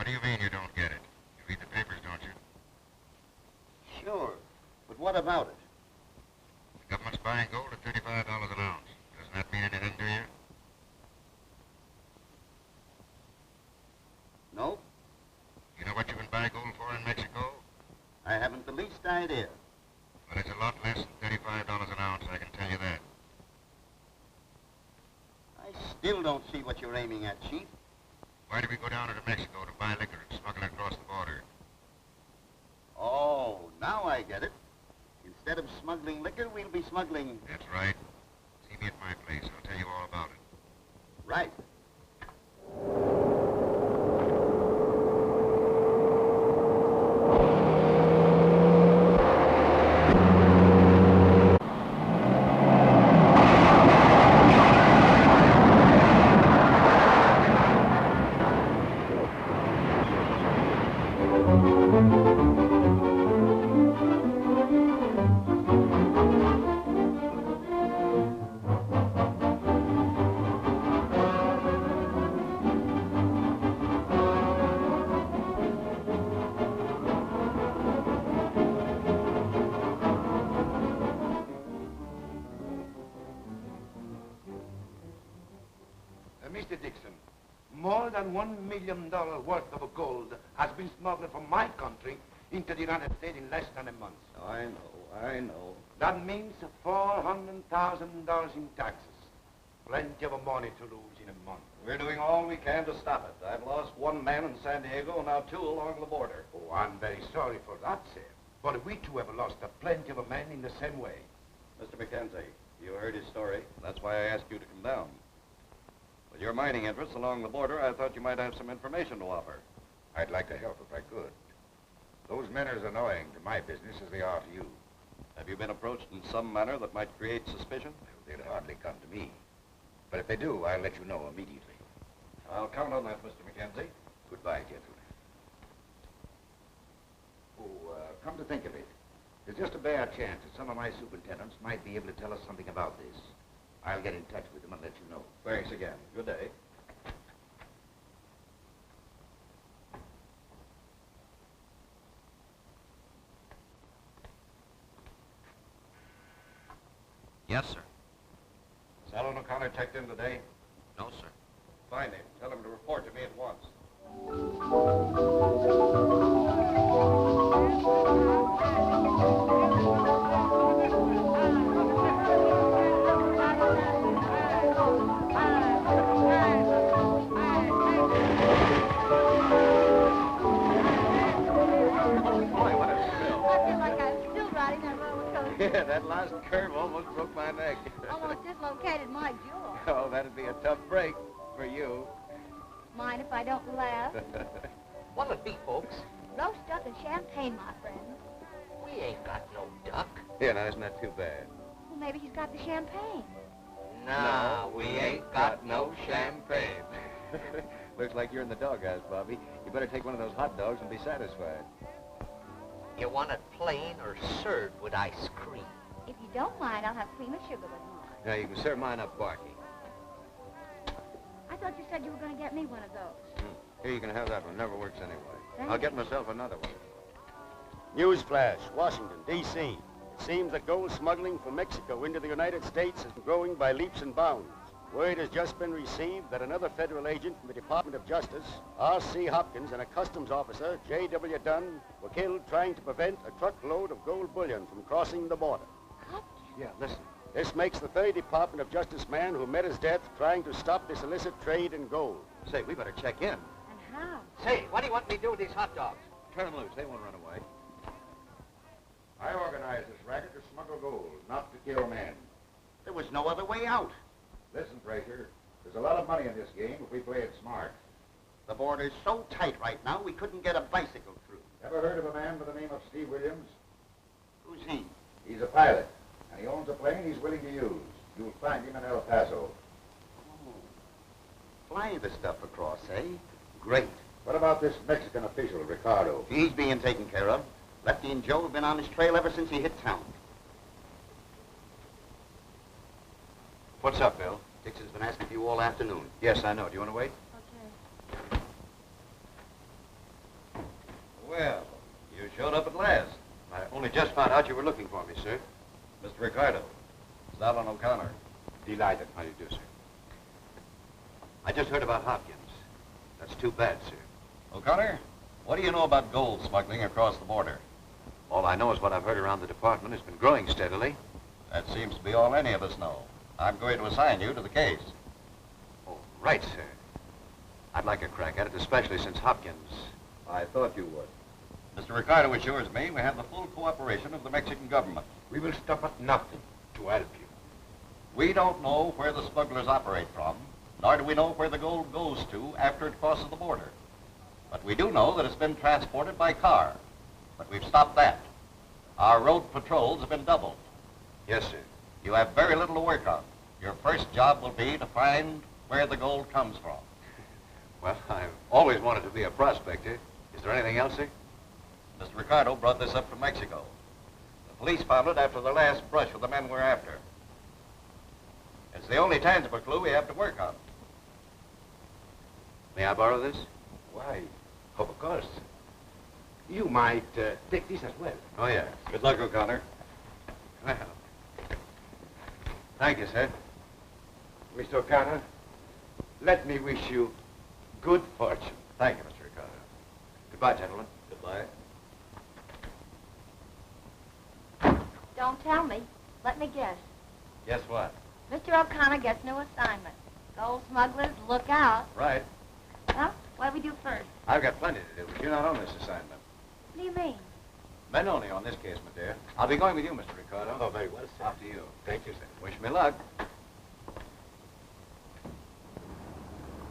What do you mean you don't get it? You read the papers, don't you? Sure, but what about it? The government's buying gold at $35 an ounce. Doesn't that mean anything to you? No, You know what you can buy gold for in Mexico? I haven't the least idea. Well, it's a lot less than $35 an ounce, I can tell you that. I still don't see what you're aiming at, Chief. Why do we go down into Mexico to buy liquor and smuggle it across the border? Oh, now I get it. Instead of smuggling liquor, we'll be smuggling... That's right. See me at my place. I'll tell you all about it. Right. Mr. Dixon, more than $1 million worth of gold has been smuggled from my country into the United States in less than a month. I know. That means $400,000 in taxes. Plenty of money to lose in a month. We're doing all we can to stop it. I've lost one man in San Diego and now two along the border. Oh, I'm very sorry for that, sir. But we too have lost plenty of men in the same way. Mr. McKenzie, you heard his story. That's why I asked you to come down. With your mining interests along the border, I thought you might have some information to offer. I'd like to help if I could. Those men are as annoying to my business as they are to you. Have you been approached in some manner that might create suspicion? They'd hardly come to me. But if they do, I'll let you know immediately. I'll count on that, Mr. McKenzie. Goodbye, gentlemen. Oh, come to think of it, there's just a bare chance that some of my superintendents might be able to tell us something about this. I'll get in touch with them and let you know. Thanks again. Good day. Yes, sir. Is Alan O'Connor checked in today? No, sir. Find him. Tell him to report to me at once. Boy, what a spill. I feel like I'm still riding that roller coaster. Yeah, that last curve almost broke my neck. Almost dislocated my jaw. Oh, that'd be a tough break for you. Mind if I don't laugh? What'll it be, folks? Roast duck and champagne, my friend. We ain't got no duck. Yeah, now isn't that too bad? Well, maybe he's got the champagne. Nah, we ain't got no champagne. Looks like you're in the doghouse, Bobby. You better take one of those hot dogs and be satisfied. You want it plain or served with ice cream? If you don't mind, I'll have cream and sugar with mine. Now, you can serve mine up, Barky. I thought you said you were going to get me one of those. Here, you can have that one. Never works anyway. Thank I'll get myself another one. Newsflash, Washington, D.C. It seems that gold smuggling from Mexico into the United States is growing by leaps and bounds. Word has just been received that another federal agent from the Department of Justice, R.C. Hopkins, and a customs officer, J.W. Dunn, were killed trying to prevent a truckload of gold bullion from crossing the border. Yeah, listen. This makes the third Department of Justice man who met his death trying to stop this illicit trade in gold. Say, we better check in. And how? Say, what do you want me to do with these hot dogs? Turn them loose. They won't run away. I organized this racket to smuggle gold, not to kill men. There was no other way out. Listen, Fraser, there's a lot of money in this game if we play it smart. The border's so tight right now, we couldn't get a bicycle through. Ever heard of a man by the name of Steve Williams? Who's he? He's a pilot, and he owns a plane he's willing to use. You'll find him in El Paso. Oh. Fly the stuff across, eh? Great. What about this Mexican official, Ricardo? He's being taken care of. Lefty and Joe have been on his trail ever since he hit town. What's up, Bill? Dixon's been asking for you all afternoon. Yes, I know. Do you want to wait? Okay. Well, you showed up at last. I only just found out you were looking for me, sir. Mr. Ricardo. It's Alan O'Connor. Delighted. How do you do, sir? I just heard about Hopkins. That's too bad, sir. O'Connor, what do you know about gold smuggling across the border? All I know is what I've heard around the department has been growing steadily. That seems to be all any of us know. I'm going to assign you to the case. Oh, right, sir. I'd like a crack at it, especially since Hopkins... I thought you would. Mr. Ricardo assures me we have the full cooperation of the Mexican government. We will stop at nothing to help you. We don't know where the smugglers operate from, nor do we know where the gold goes to after it crosses the border. But we do know that it's been transported by car. But we've stopped that. Our road patrols have been doubled. Yes, sir. You have very little to work on. Your first job will be to find where the gold comes from. Well, I've always wanted to be a prospector. Is there anything else, sir? Mr. Ricardo brought this up from Mexico. The police found it after the last brush with the men we're after. It's the only tangible clue we have to work on. May I borrow this? Why, of course. You might take this as well. Oh, yeah. Good luck, O'Connor. Well, thank you, sir. Mr. O'Connor, let me wish you good fortune. Thank you, Mr. Ricardo. Goodbye, gentlemen. Goodbye. Don't tell me. Let me guess. Guess what? Mr. O'Connor gets new assignment. Gold smugglers, look out. Right. Well, what do we do first? I've got plenty to do, but you're not on this assignment. What do you mean? Men only on this case, my dear. I'll be going with you, Mr. Ricardo. Oh, very well, sir. Off to you. Thank you, sir. Wish me luck.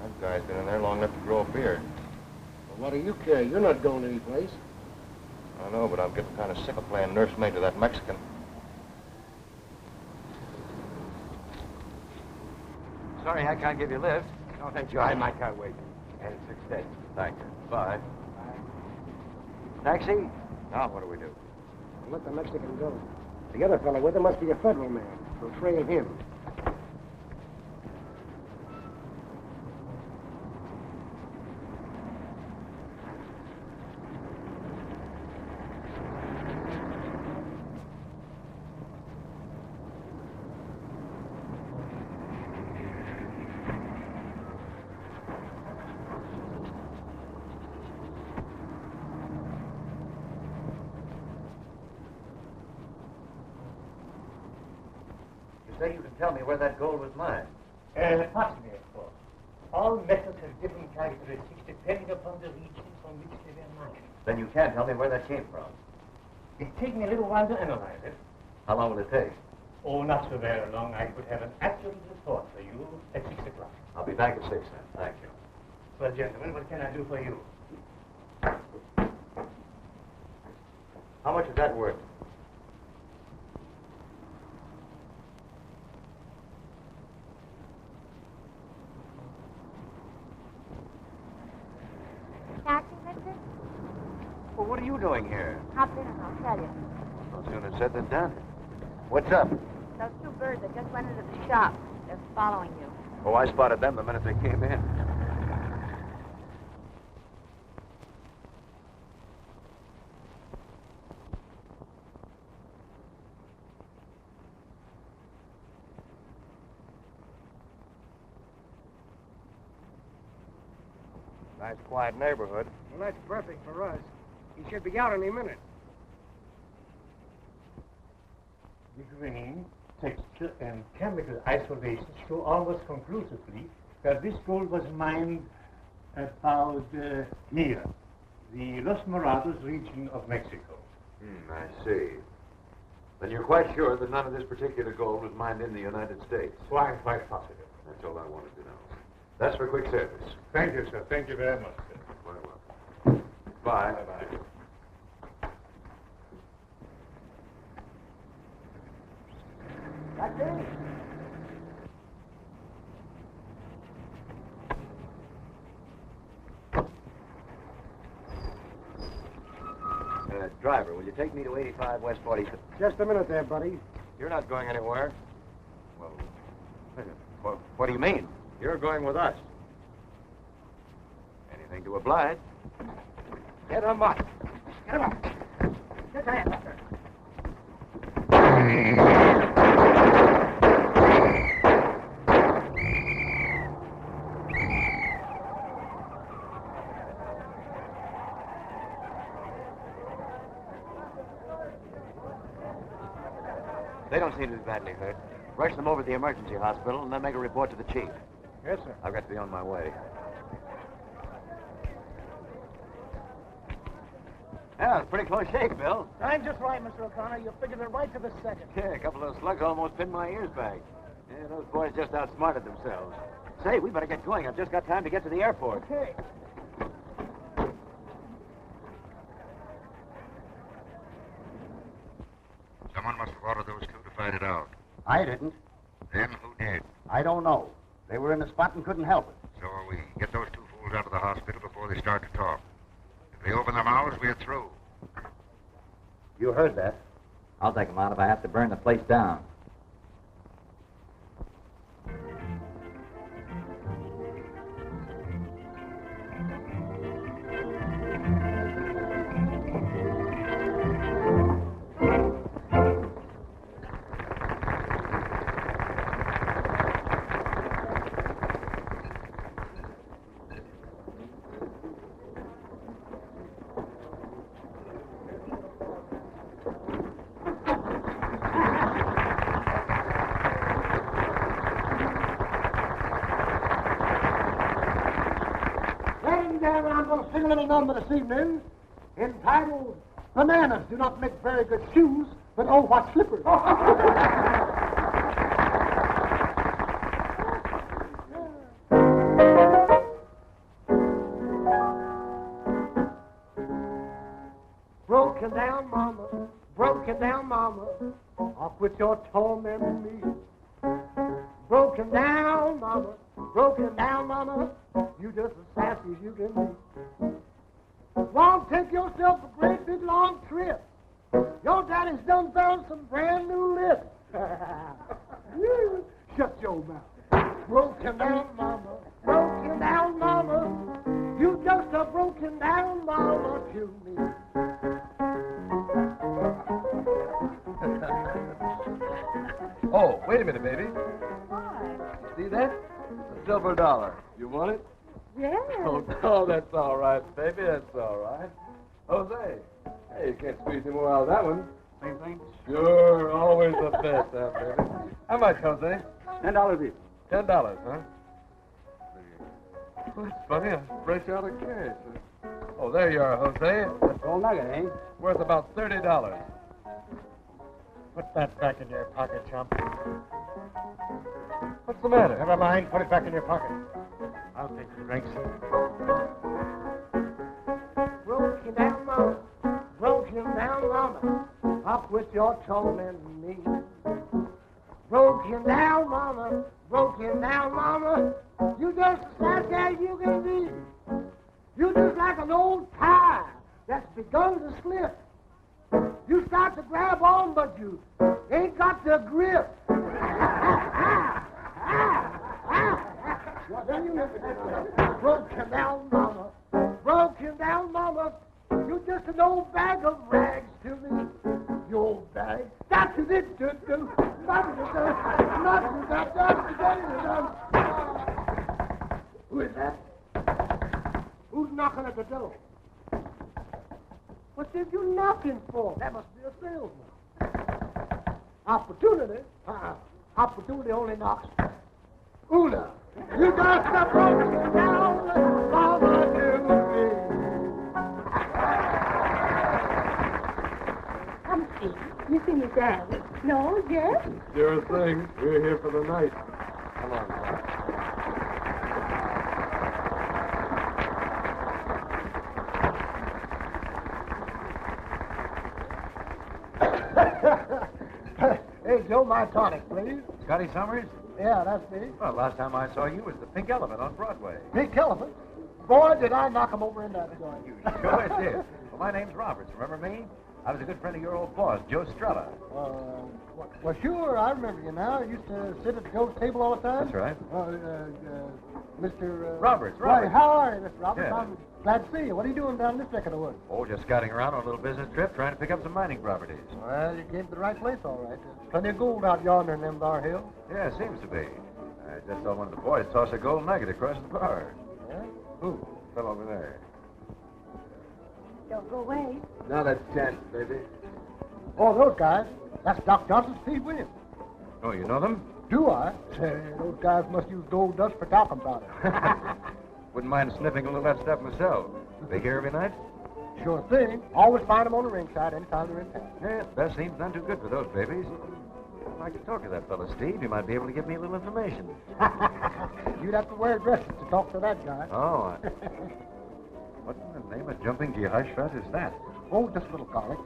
That guy's been in there long enough to grow a beard. Well, what do you care? You're not going anyplace. I know, but I'm getting kind of sick of playing nursemaid to that Mexican. Sorry, I can't give you a lift. No, thank you. I might can't wait. And success. Thank you. Bye. Taxi? Now what do we do? Let the Mexican go. The other fellow with him must be a federal man. We'll trail him. Say you can tell me where that gold was mined. Partly, of course. All metals have different characteristics depending upon the region from which they were mined. Then you can't tell me where that came from. It'll take me a little while to analyze it. How long will it take? Oh, not so very long. I could have an accurate report for you at 6 o'clock. I'll be back at 6 then. Thank you. Well, gentlemen, what can I do for you? How much is that worth? Taxi, Victor? Well, what are you doing here? Hop in and I'll tell you. No sooner said than done. What's up? Those two birds that just went into the shop. They're following you. Oh, I spotted them the minute they came in. Nice quiet neighborhood. Well, that's perfect for us. He should be out any minute. The grain, texture, and chemical isolation show almost conclusively that this gold was mined about here, the Los Morados region of Mexico. I see. Then you're quite sure that none of this particular gold was mined in the United States? So I'm quite positive. That's all I wanted to know. That's for quick service. Thank you, sir. Thank you very much, sir. Very well. Bye. Bye-bye. Driver, will you take me to 85 West 45th? Just a minute there, buddy. You're not going anywhere. Well, what do you mean? You're going with us. Anything to oblige. Get him up. Get him up. Get your hands up there. They don't seem to be badly hurt. Rush them over to the emergency hospital and then make a report to the chief. Yes, sir. I've got to be on my way. Yeah, it's pretty close shake, Bill. I'm just right, Mr. O'Connor. You figured it right to the second. Yeah, a couple of those slugs almost pinned my ears back. Yeah, those boys just outsmarted themselves. Say, we better get going. I've just got time to get to the airport. Okay. Someone must have ordered those two to fight it out. I didn't. Then who did? I don't know. They were in the spot and couldn't help it. So are we. Get those two fools out of the hospital before they start to talk. If they open their mouths, we're through. You heard that. I'll take them out if I have to burn the place down. I'm going to sing a little number this evening entitled Bananas Do Not Make Very Good Shoes, but Oh, What Slippers. Broken down, mama, I'll quit your tormenting me. Broken down, mama, you just as sassy as you can be. Won't take yourself a great big long trip. Your daddy's done found some brand new lips. Shut your mouth. Broken down, mama, you just a broken down mama to me. Oh, wait a minute, baby. Why? See that? A silver dollar. You want it? Yes. Oh, that's all right, baby. That's all right. Jose. Hey, you can't squeeze any more out of that one. Same thing? Sure, always the best, huh, baby? How much, Jose? $10 each. $10, huh? Well, that's funny. I'm fresh out of cash. Oh, there you are, Jose. That's all nugget, eh? Worth about $30. Put that back in your pocket, chump. What's the matter? Never mind. Put it back in your pocket. I'll take the drinks. Broken down, mama, up with your tormenting me. Broken down, mama, you just as sassy as you can be. You just like an old tire that's begun to slip. You start to grab on, but you ain't got the grip. Well, then you listen to it. Broken down, mama, you just an old bag of rags to me. You old bag. That's it. Who is that? Who's knocking at the door? What did you knocking for? That must be a salesman. Opportunity? Opportunity only knocks. Una, you got the broken down mama to me. Humphrey, you see me dance? No, yes? Sure thing. We're here for the night. Come on, Bob. Hey, Joe, my tonic, please. Scotty Summers? Yeah, that's me. Well, last time I saw you was the Pink Elephant on Broadway. Pink Elephant? Boy, did I knock him over in that joint. You sure did. Well, my name's Roberts. Remember me? I was a good friend of your old boss, Joe Strella. Well, sure, I remember you now. You used to sit at Joe's table all the time. That's right. Mr. Roberts. Why, how are you, Mr. Roberts? Yeah. I'm glad to see you. What are you doing down this neck of the woods? Oh, just scouting around on a little business trip, trying to pick up some mining properties. Well, you came to the right place, all right. There's plenty of gold out yonder in them bar hills. Yeah, seems to be. I just saw one of the boys toss a gold nugget across the bar. Yeah? Who? Fell over there. Don't go away. Not a chance, baby. Oh, those guys. That's Doc Johnson's Steve Williams. Oh, you know them? Do I? Say, those guys must use gold dust for talcum powder. Wouldn't mind sniffing a little of that stuff myself. They here every night? Sure thing. Always find them on the ringside anytime they're in town. Yeah, best seems none too good for those babies. If I could talk to that fellow, Steve, you might be able to give me a little information. You'd have to wear dresses to talk to that guy. Oh, what in the name of jumping Jehoshaphat is that? Oh, just a little garlic.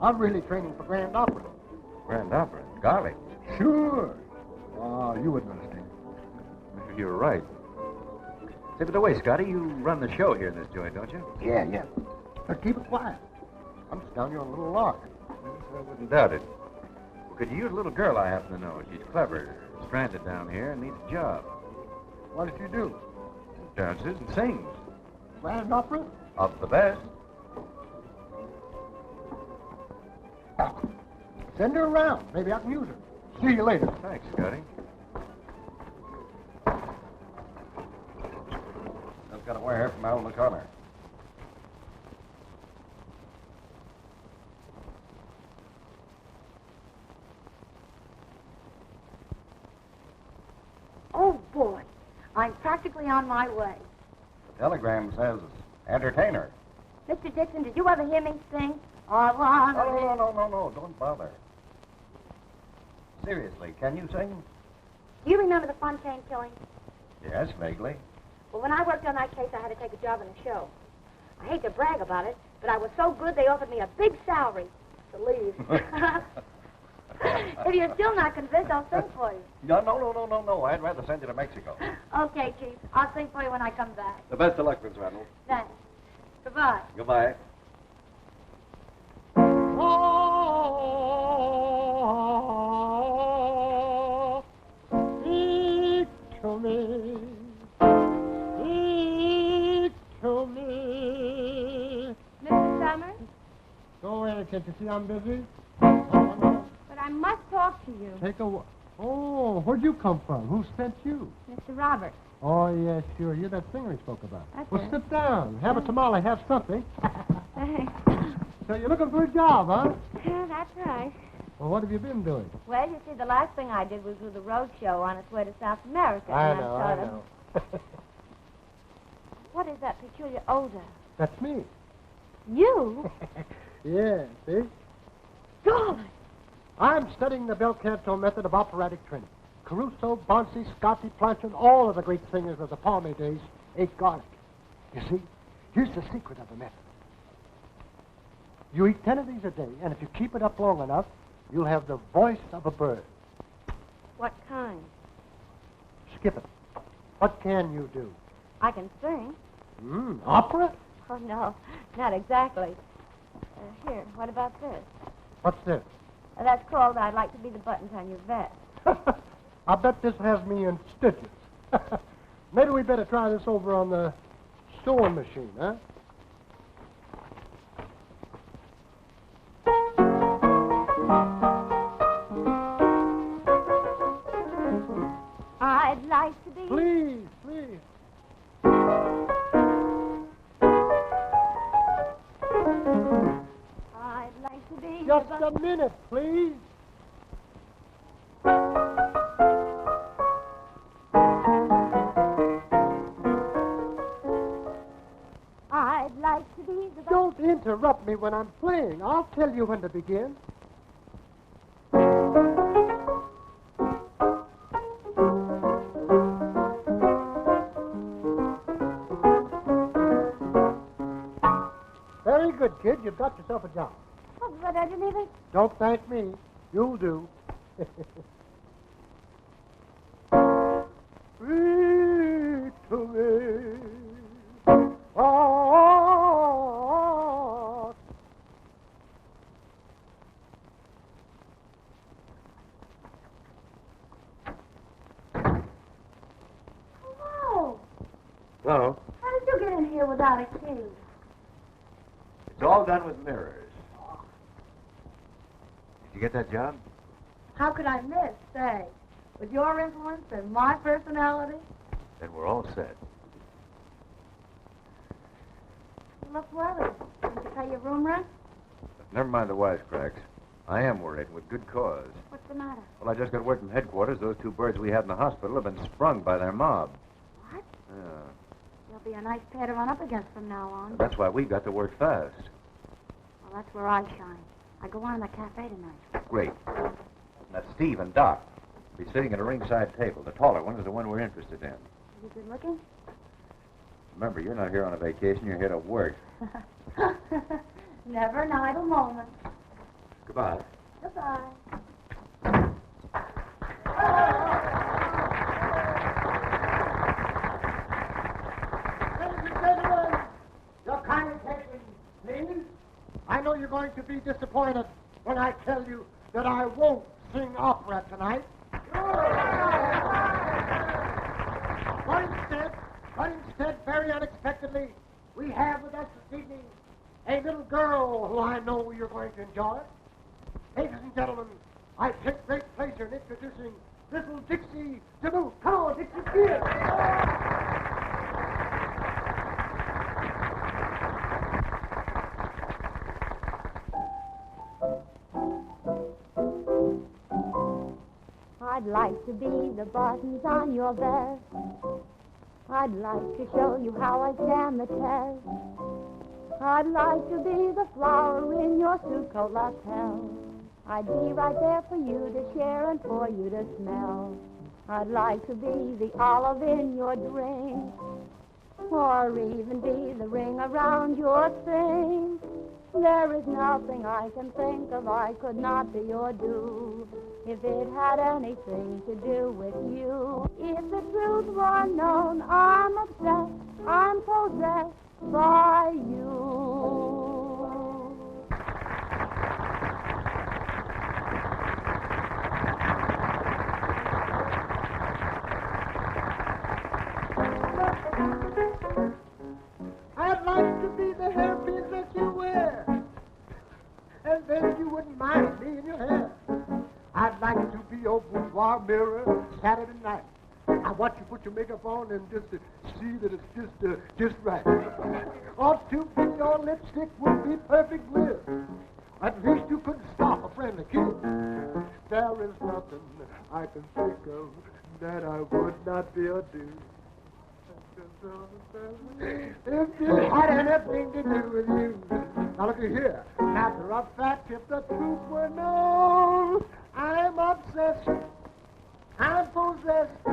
I'm really training for Grand Opera. Grand Opera? Garlic? Sure. Oh, you wouldn't understand. You're right. Say, by the way, Scotty, you run the show here in this joint, don't you? Yeah. But keep it quiet. I'm just down here on a little lark. I wouldn't doubt it. Well, could you use a little girl I happen to know? She's clever, stranded down here, and needs a job. What did you do? Dances and sings. Grand Opera? Of the best. Send her around. Maybe I can use her. See you later. Thanks, Scotty. Just got a wire from out in the corner. Oh, boy. I'm practically on my way. The telegram says entertainer. Mr. Dixon, did you ever hear me sing? I want to No, don't bother. Seriously, can you sing? Do you remember the Fontaine killing? Yes, vaguely. Well, when I worked on that case, I had to take a job in a show. I hate to brag about it, but I was so good they offered me a big salary to leave. If you're still not convinced, I'll sing for you. No. I'd rather send you to Mexico. Okay, Chief. I'll sing for you when I come back. The best of luck, Miss Reynolds. Thanks. Goodbye. Goodbye. Oh, speak to me. Speak to me. Mr. Summers? Go ahead, can't you see I'm busy? But I must talk to you. Take a walk. Oh, where'd you come from? Who sent you? Mr. Roberts. Oh, yes, sure. You're that singer he spoke about. That's Well, it. sit down. Have a tamale. Have something. Thanks. So you're looking for a job, huh? Yeah, that's right. Well, what have you been doing? Well, you see, the last thing I did was do the road show on its way to South America. I and know. sort of- What is that peculiar odor? That's me. You? Yeah, see? God! I'm studying the bel canto method of operatic training. Caruso, Bonsi, Scotti, Planchet, all of the great singers of the Palme days ate garlic. You see, here's the secret of the method. You eat 10 of these a day, and if you keep it up long enough, you'll have the voice of a bird. What kind? Skip it. What can you do? I can sing. Opera? Oh, no, not exactly. Here, what about this? What's this? That's called I'd Like to Be the Buttons on Your Vest. I bet this has me in stitches. Maybe we better try this over on the sewing machine, huh? I'd like to be... Please, please. I'd like to be... Just a minute, please. I'd like to be the... Don't interrupt me when I'm playing. I'll tell you when to begin. Very good, kid. You've got yourself a job. Oh, but I didn't even... Don't thank me. You'll do. Speak to me. Oh, Hello? How did you get in here without a key? It's all done with mirrors. Did you get that job? How could I miss, say? With your influence and my personality? Then we're all set. You look worried. Didn't you pay your room rent? Never mind the wisecracks. I am worried, with good cause. What's the matter? Well, I just got word from headquarters. Those 2 birds we had in the hospital have been sprung by their mob. What? Yeah. You'll be a nice pair to run up against from now on. That's why we got to work fast. Well, that's where I shine. I go on in the cafe tonight. Great. And that's Steve and Doc. Be sitting at a ringside table. The taller one is the one we're interested in. Is he good looking? Remember, you're not here on a vacation. You're here to work. Never an idle moment. Goodbye. Goodbye. Ladies and gentlemen, your kind attention, please. I know you're going to be disappointed when I tell you that I won't sing opera tonight. But instead, very unexpectedly, we have with us this evening a little girl who I know you're going to enjoy. Ladies and gentlemen, I take great pleasure in introducing little Dixie DeMoot. Come on, Dixie, here. I'd like to be the buttons on your vest. I'd like to show you how I stand the test. I'd like to be the flower in your suit coat lapel. I'd be right there for you to share and for you to smell. I'd like to be the olive in your drink, or even be the ring around your thing. There is nothing I can think of I could not be or do if it had anything to do with you. If the truth were known, I'm obsessed, I'm possessed by you. I'd like to be the hairpins that you wear, and then you wouldn't mind me in your hair. I'd like to be your boudoir mirror Saturday night. I want you to put your makeup on and just see that it's just right. Ought to be your lipstick would be perfect bliss. At least you couldn't stop a friendly kiss. There is nothing I can think of that I would not be or do. If it had anything to do with you. Now look at here. Matter of fact, if the truth were known, I'm obsessed, I'm possessed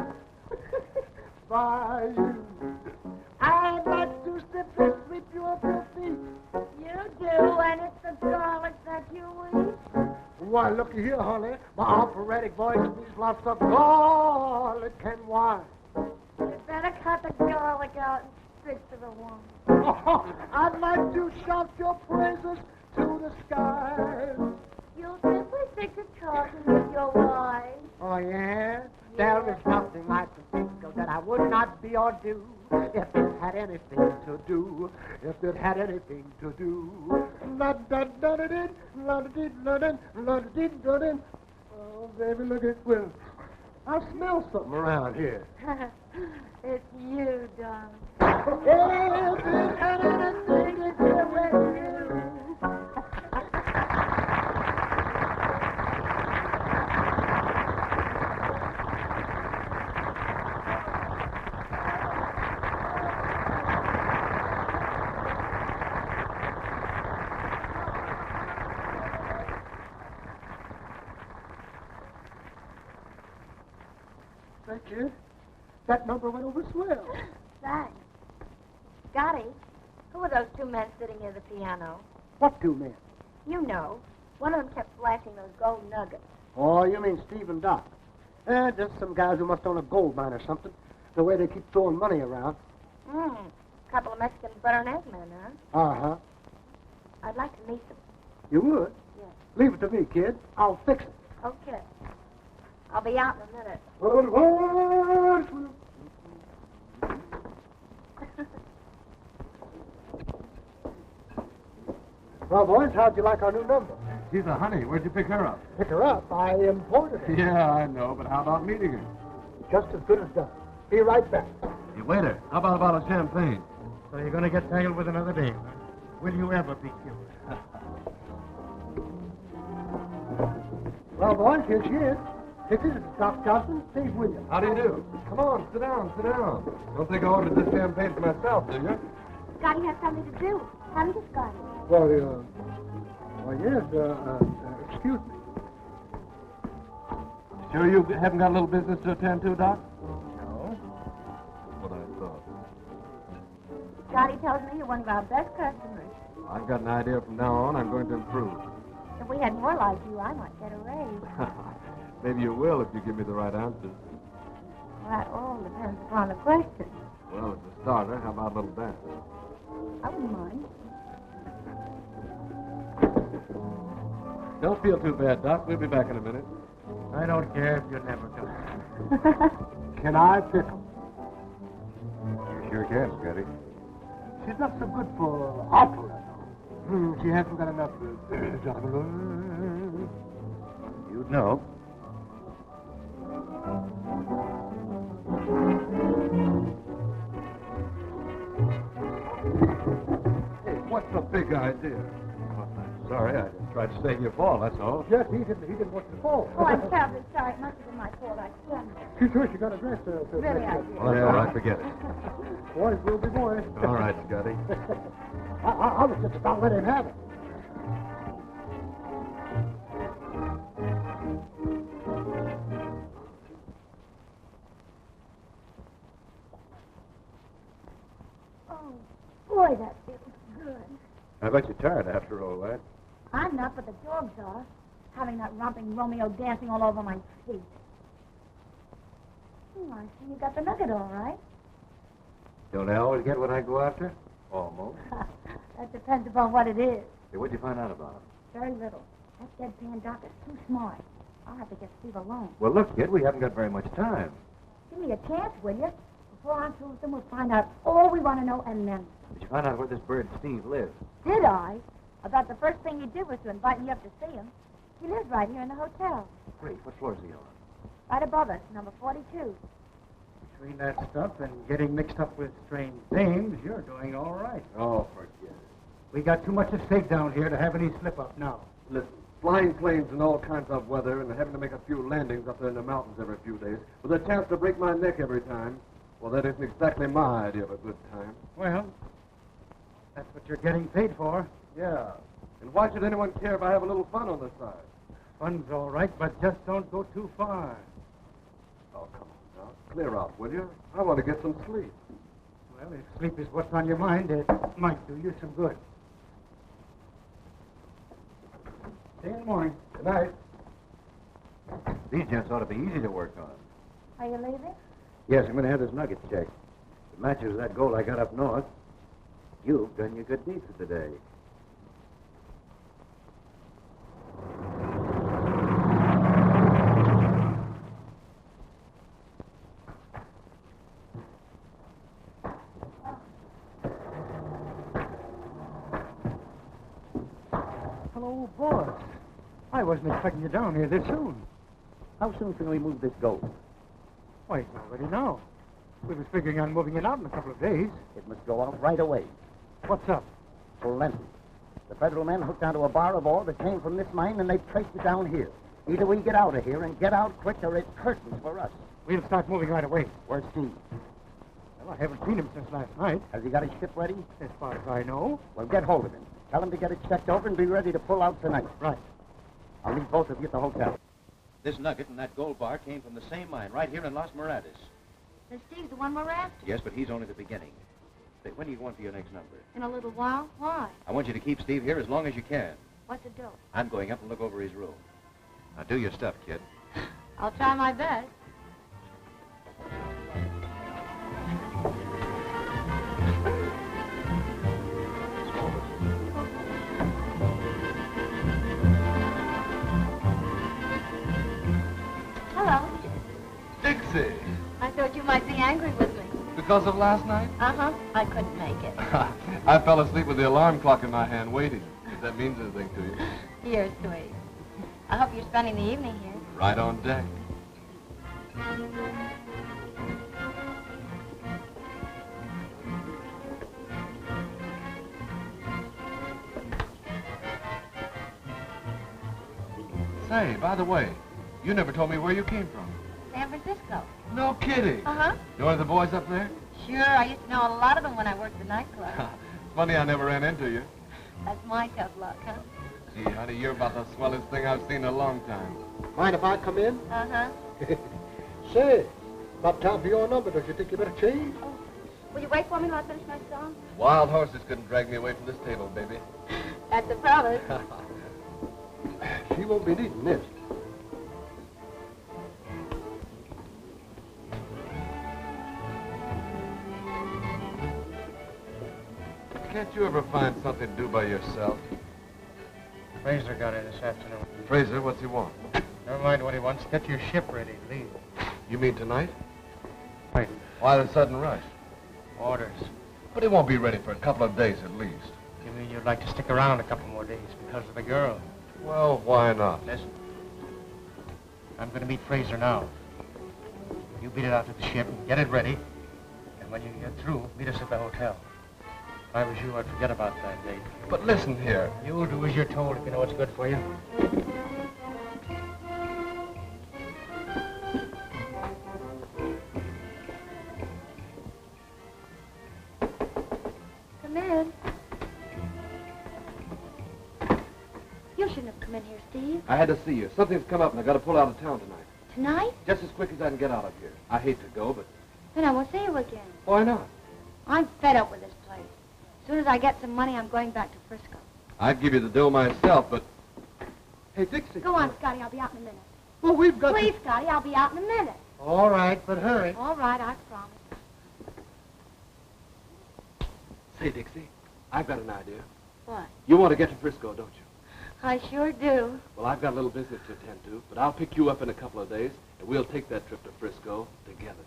by you. I'd like to simply sweep you off your feet. You do, and it's the garlic that you eat. Why, looky here, honey. My operatic voice needs lots of garlic and wine. You better cut the garlic out and stick to the one. Oh, I'd like to shout your praises to the skies. You'll simply stick to talking with your wife. Oh, yeah? There is nothing I can think of that I would not be or do if it had anything to do. If it had anything to do. Oh, baby, look at Will. I smell something around here. It's you, darling. If it had anything to do with you. Thank you. That number went over swell. Thanks. Scotty, who are those 2 men sitting near the piano? What 2 men? You know. One of them kept flashing those gold nuggets. Oh, you mean Steve and Doc. Just some guys who must own a gold mine or something. The way they keep throwing money around. Couple of Mexican butter and egg men, huh? Uh-huh. I'd like to meet them. You would? Yes. Leave it to me, kid. I'll fix it. Okay. I'll be out in a minute. Well, boys, how'd you like our new number? She's a honey. Where'd you pick her up? Pick her up. I imported her. Yeah, I know, but how about meeting her? Just as good as done. Be right back. Hey, waiter, how about a bottle of champagne? So you're going to get tangled with another dame, huh? Will you ever be cured? Well, boys, here she is. This is Doc Johnson, Steve Williams. How do you do? Come on, sit down, sit down. Don't think I ordered this champagne for myself, do you? Scotty has something to do. Haven't you, Scotty? Well, yes, excuse me. Sure you haven't got a little business to attend to, Doc? No. What I thought. Scotty tells me you're one of our best customers. I've got an idea from now on I'm going to improve. If we had more like you, I might get a raise. Maybe you will if you give me the right answers. Well, that all depends upon the question. Well, as a starter, how about a little dance? I wouldn't mind. Don't feel too bad, Doc. We'll be back in a minute. I don't care if you never come. Can I pick her? You sure can, Scotty. She's not so good for opera, though. She hasn't got enough. You'd know. Hey, what's the big idea? Well, I'm sorry, I tried to save your fall, that's all. Yes, he didn't want to fall. Oh, I'm terribly sorry. It must have been my fault. I stumbled. She's sure she got a dress. Really, I did. Well, that's all right, forget it. Boys will be boys. All right, Scotty. I was just about let him have it. Oh, boy, that feels good. I bet you're tired after all that. I'm not, but the dogs are. Having that romping Romeo dancing all over my feet. Oh, I see you got the nugget all right. Don't I always get what I go after? Almost. That depends upon what it is. Hey, what'd you find out about him? Very little. That deadpan doc is too smart. I'll have to get Steve alone. Well, look, kid, we haven't got very much time. Give me a chance, will you? Before I'm through with them, we'll find out all we want to know and then. Did you find out where this bird Steve lives? Did I? About the first thing he did was to invite me up to see him. He lives right here in the hotel. Great. What floor is he on? Right above us, number 42. Between that stuff and getting mixed up with strange dames, you're doing all right. Oh, forget it. We got too much at stake down here to have any slip-up now. Listen, flying planes in all kinds of weather and having to make a few landings up there in the mountains every few days with a chance to break my neck every time, well, that isn't exactly my idea of a good time. Well, that's what you're getting paid for. Yeah. And why should anyone care if I have a little fun on the side? Fun's all right, but just don't go too far. Oh, come on now. Clear out, will you? I want to get some sleep. Well, if sleep is what's on your mind, it might do you some good. See you in the morning. Good night. These gents ought to be easy to work on. Are you leaving? Yes, I'm going to have this nugget checked. It matches that gold I got up north. You've done your good deed for today. Hello, boss. I wasn't expecting you down here this soon. How soon can we move this gold? Why, it's already now. We was figuring on moving it out in a couple of days. It must go out right away. What's up? Plenty. The federal men hooked onto a bar of ore that came from this mine, and they traced it down here. Either we get out of here and get out quick, or it's curtains for us. We'll start moving right away. Where's Steve? Well, I haven't seen him since last night. Has he got his ship ready? As far as I know. Well, get hold of him. Tell him to get it checked over and be ready to pull out tonight. Right. I'll meet both of you at the hotel. This nugget and that gold bar came from the same mine right here in Las Moradas. Then Steve's the one we're after. Yes, but he's only the beginning. Say, when do you want for your next number? In a little while? Why? I want you to keep Steve here as long as you can. What's it do? I'm going up and look over his room. Now do your stuff, kid. I'll try my best. Hello. Dixie! I thought you might be angry with me. Because of last night? Uh-huh. I couldn't make it. I fell asleep with the alarm clock in my hand waiting. if that means anything to you. You're sweet. I hope you're spending the evening here. Right on deck. Say, by the way, you never told me where you came from. San Francisco. No kidding. Uh-huh. You one of the boys up there? Sure, I used to know a lot of them when I worked the nightclub. Funny I never ran into you. That's my tough luck, huh? Gee, honey, you're about the swellest thing I've seen in a long time. Mind if I come in? Uh-huh. Say, about time for your number. Don't you think you better change? Oh, will you wait for me while I finish my song? Wild horses couldn't drag me away from this table, baby. That's a promise. She won't be needing this. Can't you ever find something to do by yourself? Fraser got in this afternoon. Fraser, what's he want? Never mind what he wants. Get your ship ready. Leave. You mean tonight? Right. Why the sudden rush? Orders. But he won't be ready for a couple of days at least. You mean you'd like to stick around a couple more days because of the girl? Well, why not? Listen. I'm going to meet Fraser now. You beat it out to the ship and get it ready. And when you get through, meet us at the hotel. If I was you, I'd forget about that date. But listen here. You'll do as you're told if you know what's good for you. Come in. You shouldn't have come in here, Steve. I had to see you. Something's come up and I got to pull out of town tonight. Tonight? Just as quick as I can get out of here. I hate to go, but... Then I won't see you again. Why not? I'm fed up with this place. As soon as I get some money, I'm going back to Frisco. I'd give you the dough myself, but... Hey, Dixie. Go on, Scotty. I'll be out in a minute. Well, we've got Please, Scotty. I'll be out in a minute. All right, but hurry. All right, I promise. Say, Dixie, I've got an idea. What? You want to get to Frisco, don't you? I sure do. Well, I've got a little business to attend to, but I'll pick you up in a couple of days, and we'll take that trip to Frisco together.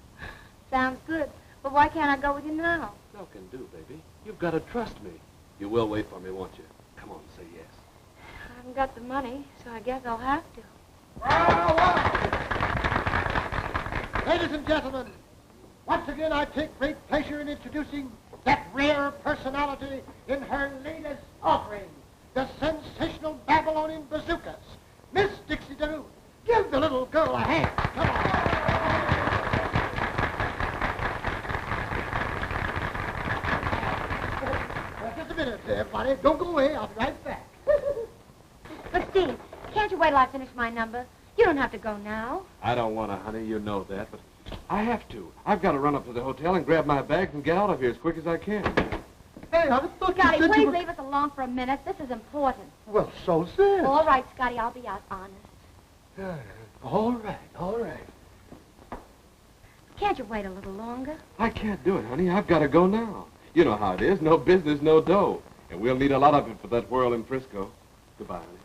Sounds good. But why can't I go with you now? No can do, baby. You've got to trust me. You will wait for me, won't you? Come on, say yes. I haven't got the money, so I guess I'll have to. Ladies and gentlemen, once again I take great pleasure in introducing that rare personality in her latest offering, the sensational Babylonian bazookas, Miss Dixie DeMuth. Give the little girl a hand. Come on. Just a minute, everybody. Don't go away. I'll be right back. But, Steve, can't you wait till I finish my number? You don't have to go now. I don't want to, honey. You know that, but I have to. I've got to run up to the hotel and grab my bags and get out of here as quick as I can. Hey, I thought you Scotty, said please you were... leave us alone for a minute. This is important. Well, so sad. All right, Scotty, I'll be out honest. All right, all right. Can't you wait a little longer? I can't do it, honey. I've got to go now. You know how it is. No business, no dough. And we'll need a lot of it for that whirl in Frisco. Goodbye, honey.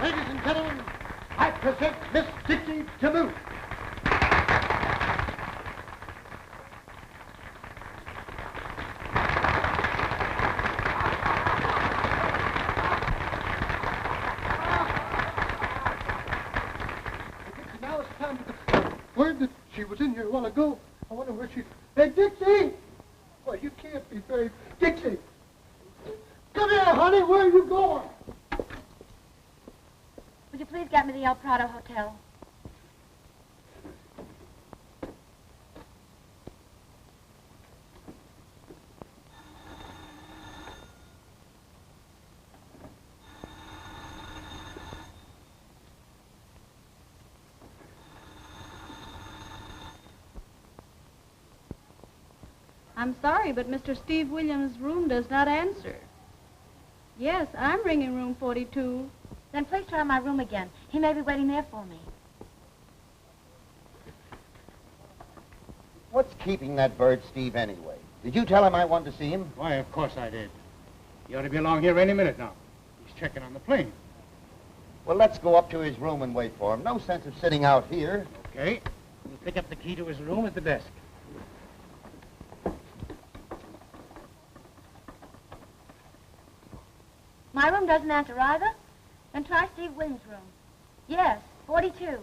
Ladies and gentlemen, I present Miss Dixie DeMuth. Now it's time to... Word that she was in here a while ago. I wonder where she... Hey, Dixie! Well, you can't be very... Dixie! Come here, honey. Where are you going? Would you please get me the El Prado Hotel? I'm sorry, but Mr. Steve Williams' room does not answer. Yes, I'm ringing room 42. Then please try my room again. He may be waiting there for me. What's keeping that bird, Steve, anyway? Did you tell him I wanted to see him? Why, of course I did. He ought to be along here any minute now. He's checking on the plane. Well, let's go up to his room and wait for him. No sense of sitting out here. Okay. You pick up the key to his room at the desk. My room doesn't answer either? Then try Steve Williams' room. Yes, 42.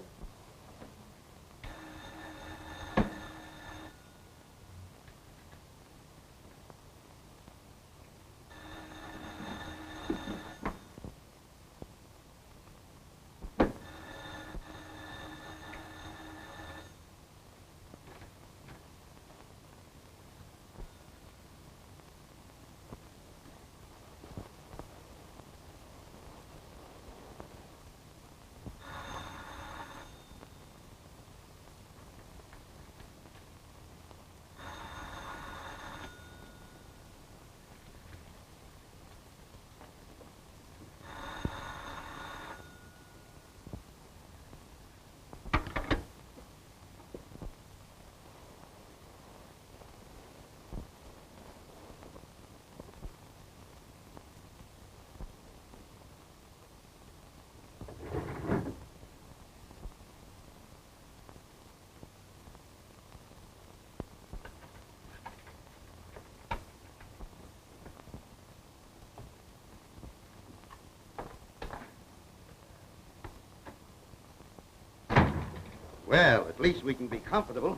Well, at least we can be comfortable.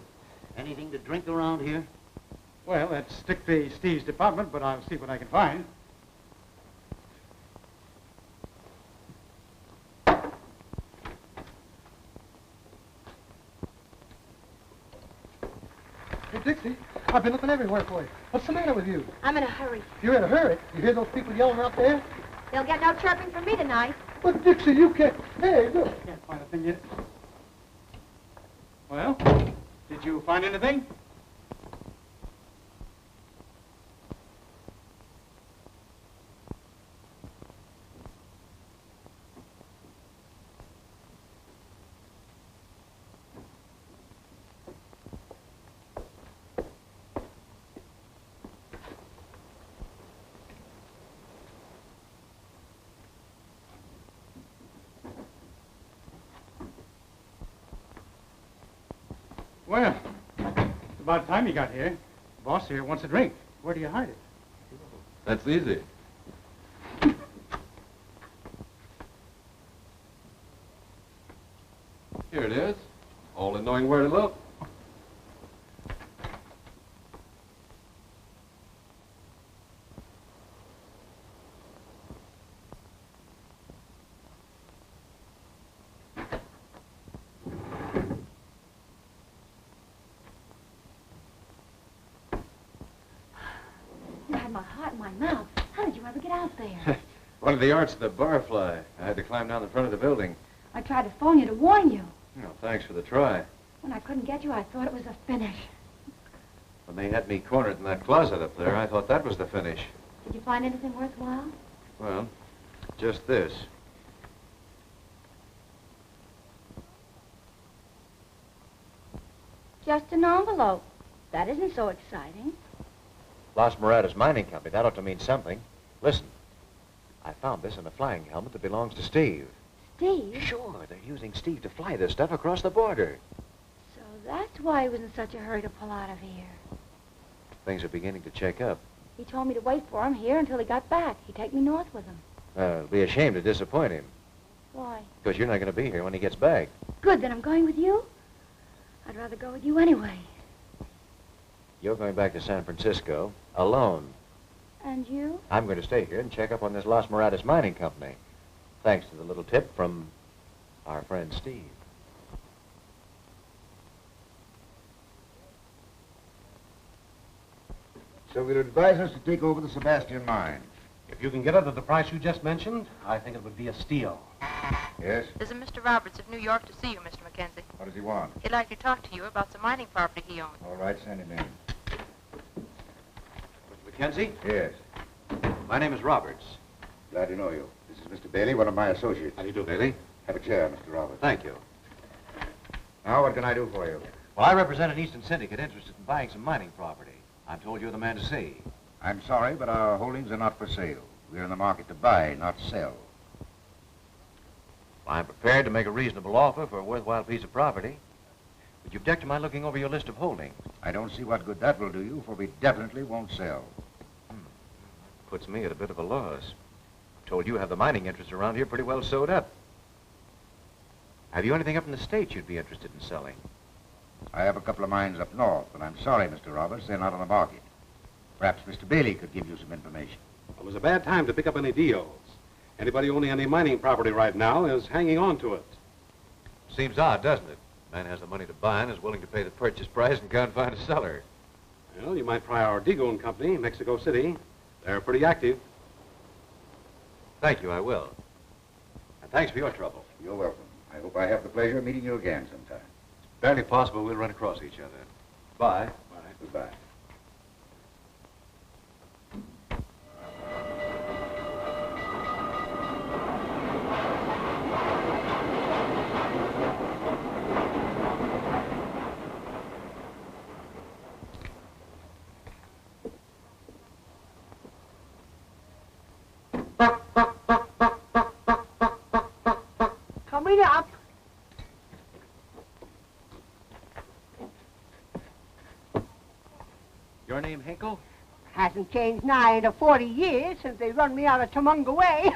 Anything to drink around here? Well, that's strictly Steve's department, but I'll see what I can find. Hey, Dixie, I've been looking everywhere for you. What's the matter with you? I'm in a hurry. You're in a hurry. You hear those people yelling out there? They'll get no chirping from me tonight. But, Dixie, you can't... Hey, look. Can't find a thing yet. Well, did you find anything? Well, it's about time you got here. The boss here wants a drink. Where do you hide it? That's easy. Here it is. All in knowing where to look. You had my heart in my mouth. How did you ever get out there? One of the arts of the barfly. I had to climb down the front of the building. I tried to phone you to warn you. Well, thanks for the try. When I couldn't get you, I thought it was a finish. When they had me cornered in that closet up there, I thought that was the finish. Did you find anything worthwhile? Well, just this. Just an envelope. That isn't so exciting. Las Moradas Mining Company. That ought to mean something. Listen, I found this in a flying helmet that belongs to Steve. Steve? Sure, they're using Steve to fly this stuff across the border. So that's why he was in such a hurry to pull out of here. Things are beginning to check up. He told me to wait for him here until he got back. He'd take me north with him. It'll be a shame to disappoint him, Why? because you're not going to be here when he gets back. Good, then I'm going with you. I'd rather go with you anyway. You're going back to San Francisco alone. And you? I'm going to stay here and check up on this Las Moradas Mining Company, thanks to the little tip from our friend Steve. So we'd advise us to take over the Sebastian mine. If you can get it at the price you just mentioned, I think it would be a steal. Yes? There's a Mr. Roberts of New York to see you, Mr. Mackenzie. What does he want? He'd like to talk to you about some mining property he owns. All right, send him in. Mr. Mackenzie? Yes. My name is Roberts. Glad to know you. This is Mr. Bailey, one of my associates. How do you do, Bailey? Have a chair, Mr. Roberts. Thank you. Now, what can I do for you? Well, I represent an Eastern syndicate interested in buying some mining property. I'm told you're the man to see. I'm sorry, but our holdings are not for sale. We're in the market to buy, not sell. Well, I'm prepared to make a reasonable offer for a worthwhile piece of property. Would you object to my looking over your list of holdings? I don't see what good that will do you, for we definitely won't sell. Puts me at a bit of a loss. told you have the mining interests around here pretty well sewed up. Have you anything up in the States you'd be interested in selling? I have a couple of mines up north, but I'm sorry, Mr. Roberts, they're not on the market. Perhaps Mr. Bailey could give you some information. It was a bad time to pick up any deals. Anybody owning any mining property right now is hanging on to it. Seems odd, doesn't it? Man has the money to buy and is willing to pay the purchase price and can't find a seller. Well, you might try our Digo and Company, Mexico City. They're pretty active. Thank you, I will. And thanks for your trouble. You're welcome. I hope I have the pleasure of meeting you again sometime. Barely possible we'll run across each other. Bye. Bye. Goodbye. Coming up. Your name Hinkle? Hasn't changed nigh into 40 years since they run me out of Tumunga Way.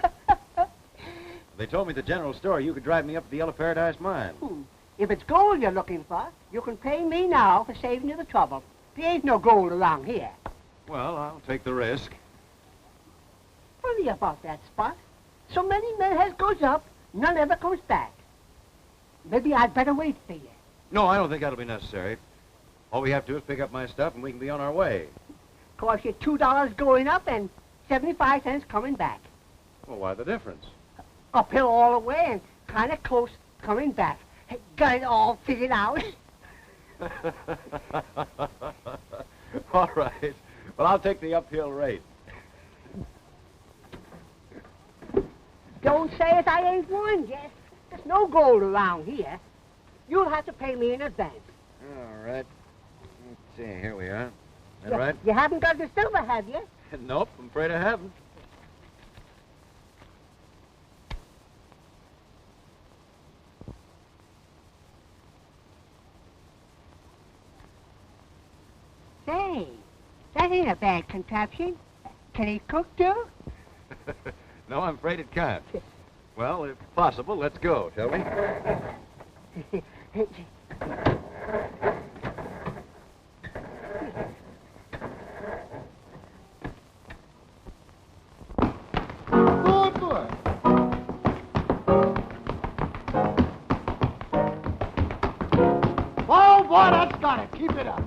They told me at the general store you could drive me up to the Yellow Paradise mine. If it's gold you're looking for, you can pay me now for saving you the trouble. There ain't no gold around here. Well, I'll take the risk. Funny about that spot. So many men has goes up, none ever comes back. Maybe I'd better wait for you. No, I don't think that'll be necessary. All we have to do is pick up my stuff and we can be on our way. Cost you $2 going up and 75 cents coming back. Well, why the difference? Uphill all the way and kind of close coming back. Got it all figured out. All right. Well, I'll take the uphill rate. Don't say as I ain't warned yet. There's no gold around here. You'll have to pay me in advance. All right. Let's see, here we are. That You- right? You haven't got the silver, have you? Nope, I'm afraid I haven't. Say, that ain't a bad contraption. Can he cook, too? No, I'm afraid it can't. Well, if possible, let's go, shall we? Good boy. Oh, boy, that's got it. Keep it up.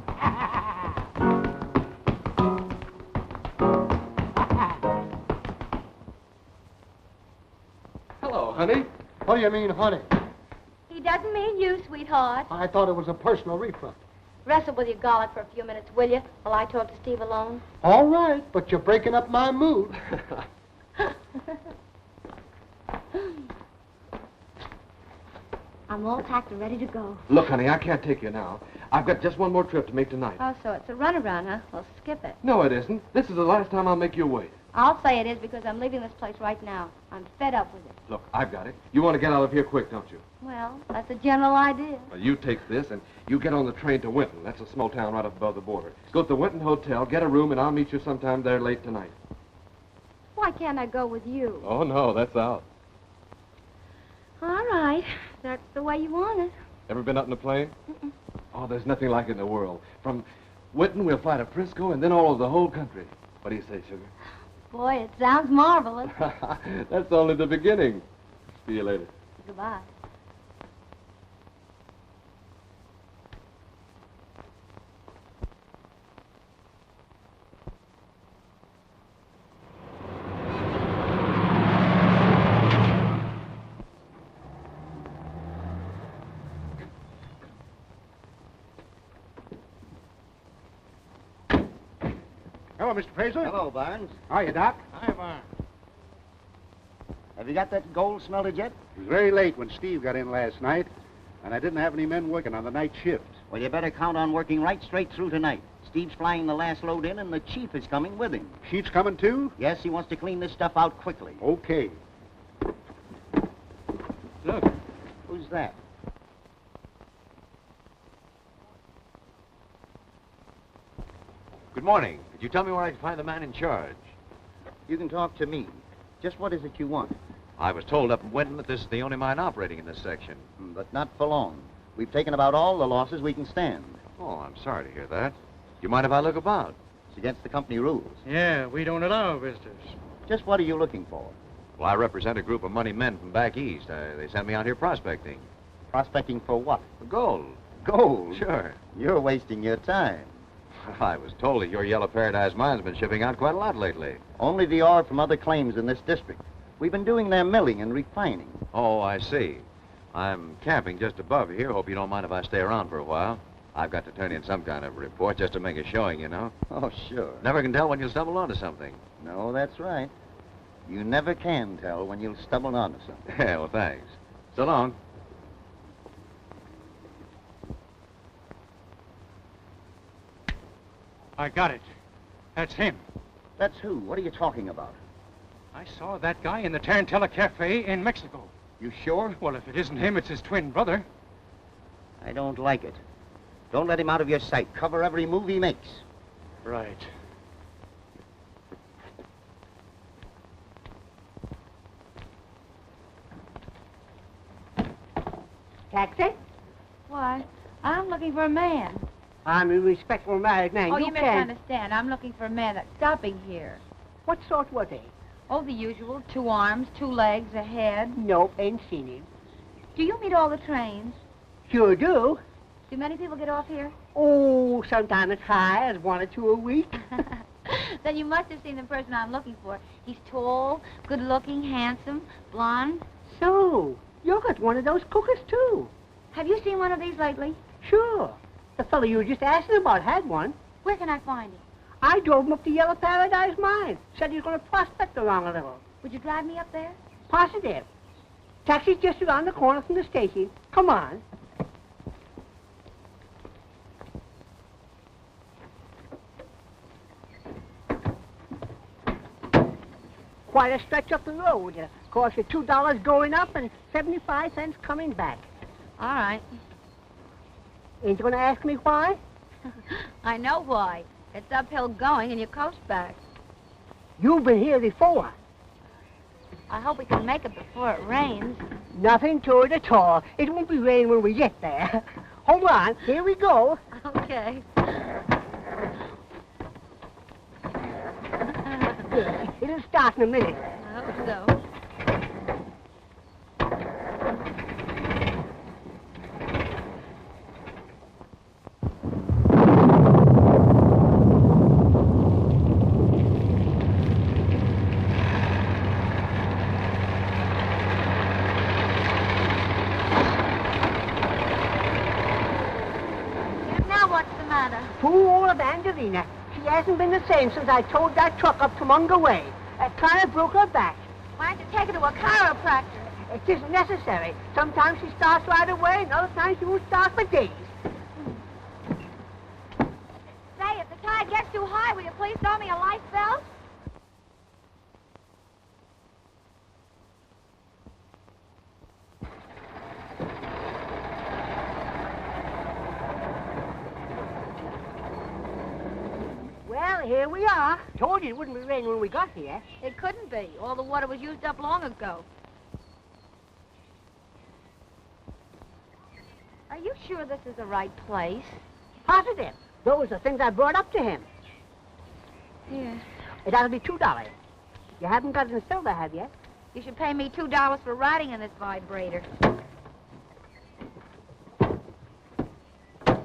Hello, honey. What do you mean, honey? He doesn't mean you, sweetheart. I thought it was a personal refund. Wrestle with your garlic for a few minutes, will you, while I talk to Steve alone? All right, but you're breaking up my mood. I'm all packed and ready to go. Look, honey, I can't take you now. I've got just one more trip to make tonight. Oh, so it's a runaround, huh? Well, skip it. No, it isn't. This is the last time I'll make you wait. I'll say it is because I'm leaving this place right now. I'm fed up with it. Look, I've got it. You want to get out of here quick, don't you? Well, that's a general idea. Well, you take this and you get on the train to Winton. That's a small town right up above the border. Go to the Winton Hotel, get a room, and I'll meet you sometime there late tonight. Why can't I go with you? Oh, no, that's out. All right. That's the way you want it. Ever been up in a plane? Oh, there's nothing like it in the world. From Winton, we'll fly to Frisco and then all over the whole country. What do you say, sugar? Boy, it sounds marvelous. That's only the beginning. See you later. Goodbye. Hello, Mr. Fraser. Hello, Barnes. How are you, Doc? Hi, Barnes. Have you got that gold smelted yet? It was very late when Steve got in last night, and I didn't have any men working on the night shift. Well, you better count on working right straight through tonight. Steve's flying the last load in, and the chief is coming with him. Chief's coming too? Yes, he wants to clean this stuff out quickly. Okay. Look, who's that? Good morning. Could you tell me where I can find the man in charge? You can talk to me. Just what is it you want? I was told up in Winton that this is the only mine operating in this section. But not for long. We've taken about all the losses we can stand. Oh, I'm sorry to hear that. Do you mind if I look about? It's against the company rules. Yeah, we don't allow visitors. Just what are you looking for? Well, I represent a group of money men from back east. They sent me out here prospecting. Prospecting for what? For gold. Gold? Sure. You're wasting your time. I was told that your Yellow Paradise mine's been shipping out quite a lot lately. Only the ore from other claims in this district. We've been doing their milling and refining. Oh, I see. I'm camping just above here. Hope you don't mind if I stay around for a while. I've got to turn in some kind of report just to make a showing, you know. Oh, sure. Never can tell when you'll stumble onto something. No, that's right. You never can tell when you'll stumble onto something. Yeah, well, thanks. So long. I got it. That's him. That's who? What are you talking about? I saw that guy in the Tarantella Cafe in Mexico. You sure? Well, if it isn't him, it's his twin brother. I don't like it. Don't let him out of your sight. Cover every move he makes. Right. Taxi? Why, I'm looking for a man. I'm a respectful married man. Oh, you you can. misunderstand. I'm looking for a man that's stopping here. What sort was he? Oh, the usual. 2 arms, 2 legs, a head. Nope, ain't seen him. Do you meet all the trains? Sure do. Do many people get off here? Oh, sometimes as high as 1 or 2 a week. Then you must have seen the person I'm looking for. He's tall, good-looking, handsome, blonde. So, you got one of those cookers, too. Have you seen one of these lately? Sure. The fellow you were just asking about had one. Where can I find him? I drove him up to Yellow Paradise Mine. Said he was going to prospect along a little. Would you drive me up there? Positive. Taxi's just around the corner from the station. Come on. Quite a stretch up the road. Cost you $2 going up and 75 cents coming back. All right. Ain't you going to ask me why? I know why. It's uphill going and you coast back. You've been here before. I hope we can make it before it rains. Nothing to it at all. It won't be raining when we get there. Hold on. Here we go. Okay. It'll start in a minute. I hope so. Poor old Evangelina. She hasn't been the same since I towed that truck up to Munger Way. It kind of broke her back. Why don't you take her to a chiropractor? It isn't necessary. Sometimes she starts right away, and other times she won't start for days. Say, if the tide gets too high, will you please throw me a life belt? Well, here we are. Told you it wouldn't be raining when we got here. It couldn't be. All the water was used up long ago. Are you sure this is the right place? Positive. Those are things I brought up to him. Yes. It ought to be $2. You haven't got it in silver, have you? You should pay me $2 for riding in this vibrator.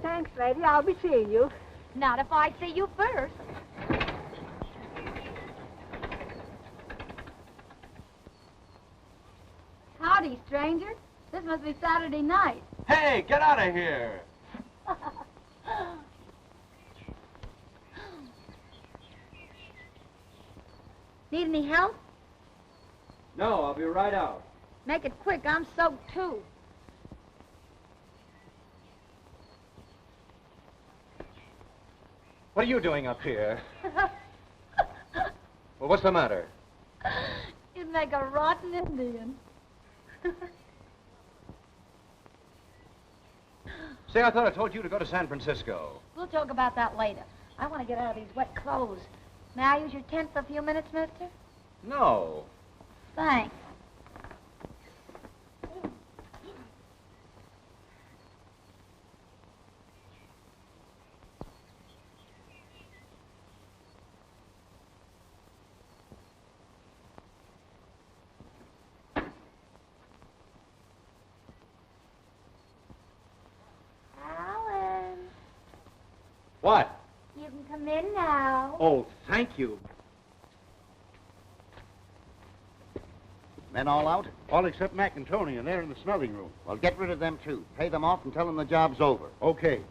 Thanks, lady. I'll be seeing you. Not if I see you first. Howdy, stranger. This must be Saturday night. Hey, get out of here! Need any help? No, I'll be right out. Make it quick. I'm soaked, too. What are you doing up here? Well, what's the matter? You'd make a rotten Indian. Say, I thought I told you to go to San Francisco. We'll talk about that later. I want to get out of these wet clothes. May I use your tent for a few minutes, mister? No. Thanks. Alan, What? you can come in now. Oh, thank you. Men all out? All except Mac and Tony, and they're in the smelling room. Well, get rid of them, too. Pay them off and tell them the job's over. Okay.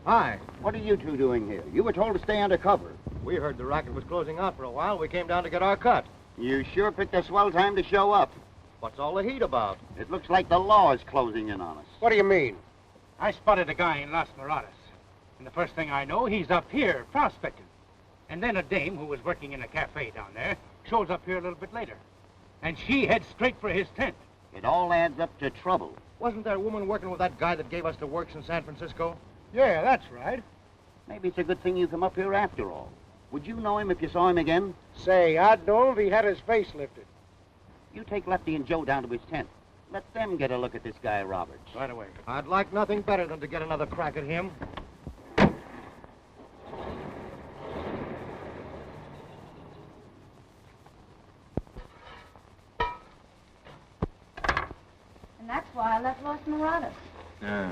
Hi. What are you two doing here? You were told to stay under cover. We heard the racket was closing out for a while. We came down to get our cut. You sure picked a swell time to show up. What's all the heat about? It looks like the law is closing in on us. What do you mean? I spotted a guy in Las Moradas. And the first thing I know, he's up here prospecting. And then a dame who was working in a cafe down there shows up here a little bit later. And she heads straight for his tent. It all adds up to trouble. Wasn't there a woman working with that guy that gave us the works in San Francisco? Yeah, that's right. Maybe it's a good thing you come up here after all. Would you know him if you saw him again? Say, I'd know him if he had his face lifted. You take Lefty and Joe down to his tent. Let them get a look at this guy, Roberts. Right away. I'd like nothing better than to get another crack at him. And that's why I left Los Moradas. Yeah.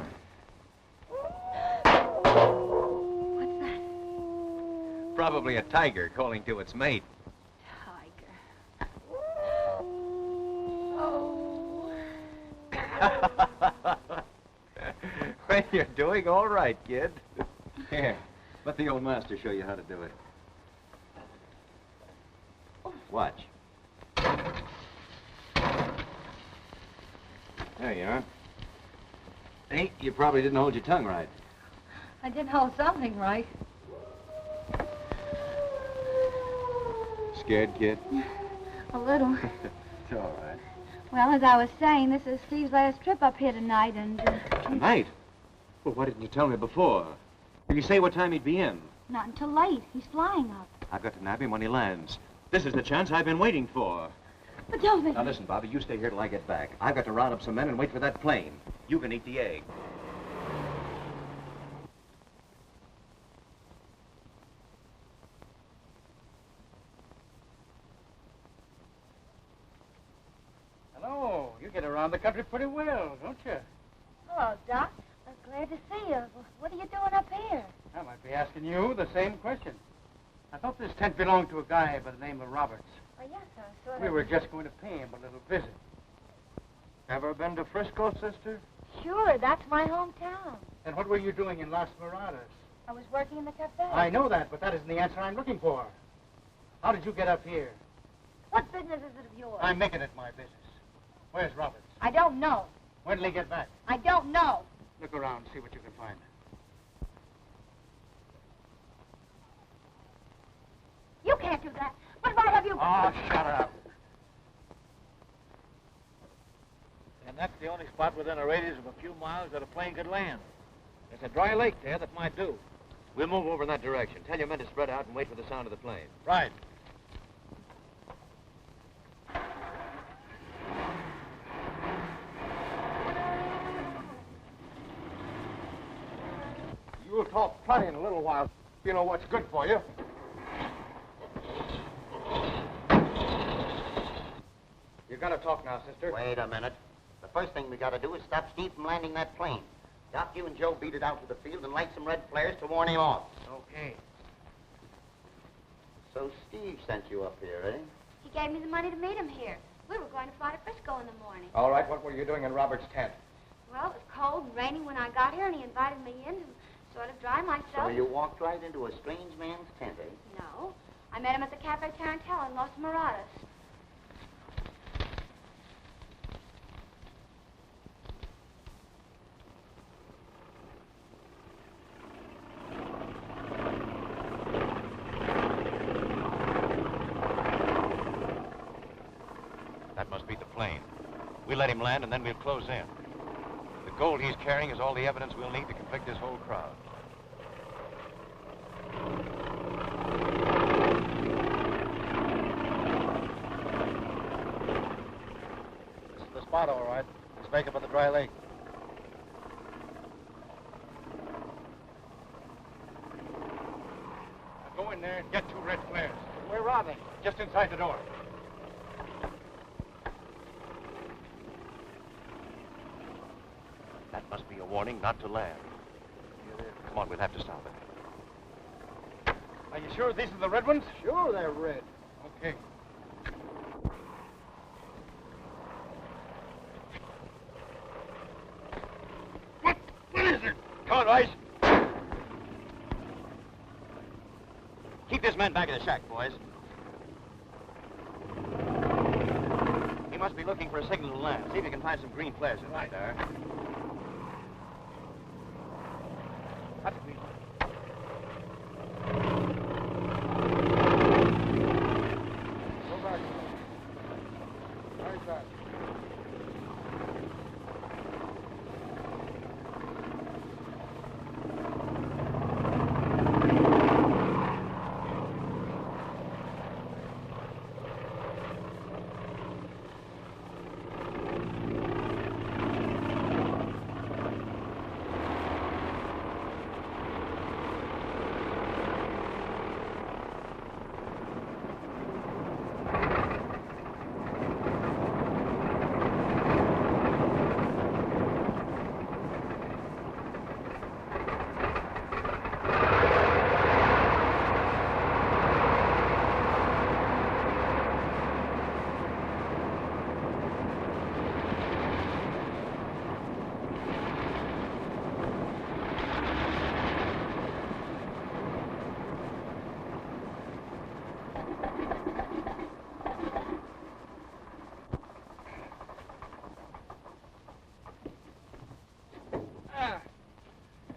What's that? Probably a tiger calling to its mate. Oh. Well, you're doing all right, kid. Here, let the old master show you how to do it. Watch. There you are. Hey, you probably didn't hold your tongue right. I did hold something right. Scared, kid? A little. It's all right. Well, as I was saying, this is Steve's last trip up here tonight, and Tonight? Well, why didn't you tell me before? Did you say what time he'd be in? not until late. He's flying up. I've got to nab him when he lands. This is the chance I've been waiting for. But don't be... Now listen, Bobby, you stay here till I get back. I've got to round up some men and wait for that plane. You can eat the egg. Hello. You get around the country pretty well, don't you? Hello, Doc. Glad to see you. What are you doing up here? I might be asking you the same question. I thought this tent belonged to a guy by the name of Roberts. Oh, yes, sir. Sort We of. were just going to pay him a little visit. Ever been to Frisco, sister? Sure, that's my hometown. And what were you doing in Las Moradas? I was working in the cafe. I know that, but that isn't the answer I'm looking for. How did you get up here? What business is it of yours? I'm making it my business. Where's Roberts? I don't know. When'll he get back? I don't know. Look around, see what you can find. You can't do that. What right have you... Oh, shut up. And that's the only spot within a radius of a few miles that a plane could land. There's a dry lake there that might do. We'll move over in that direction. Tell your men to spread out and wait for the sound of the plane. Right. You'll talk plenty in a little while. You know what's good for you. You gotta talk now, sister. Wait a minute. The first thing we gotta do is stop Steve from landing that plane. Doc, you and Joe beat it out to the field and light some red flares to warn him off. Okay. So Steve sent you up here, eh? He gave me the money to meet him here. We were going to fly to Frisco in the morning. All right, what were you doing in Robert's tent? Well, it was cold and raining when I got here, and he invited me in to sort of dry myself. So you walked right into a strange man's tent, eh? No. I met him at the Cafe Tarantella in Los Moradas. That must be the plane. We'll let him land, and then we'll close in. The gold he's carrying is all the evidence we'll need to convict this whole crowd. This is the spot, all right. Let's make it for the dry lake. Now go in there and get 2 red flares. Where are they? Just inside the door. That must be a warning not to land. Come on, we'll have to stop it. Are you sure these are the red ones? Sure, they're red. Okay. What is it? Come on, Rice. Keep this man back in the shack, boys. He must be looking for a signal to land. See if you can find some green flares in there. That's me. Go back. Right back.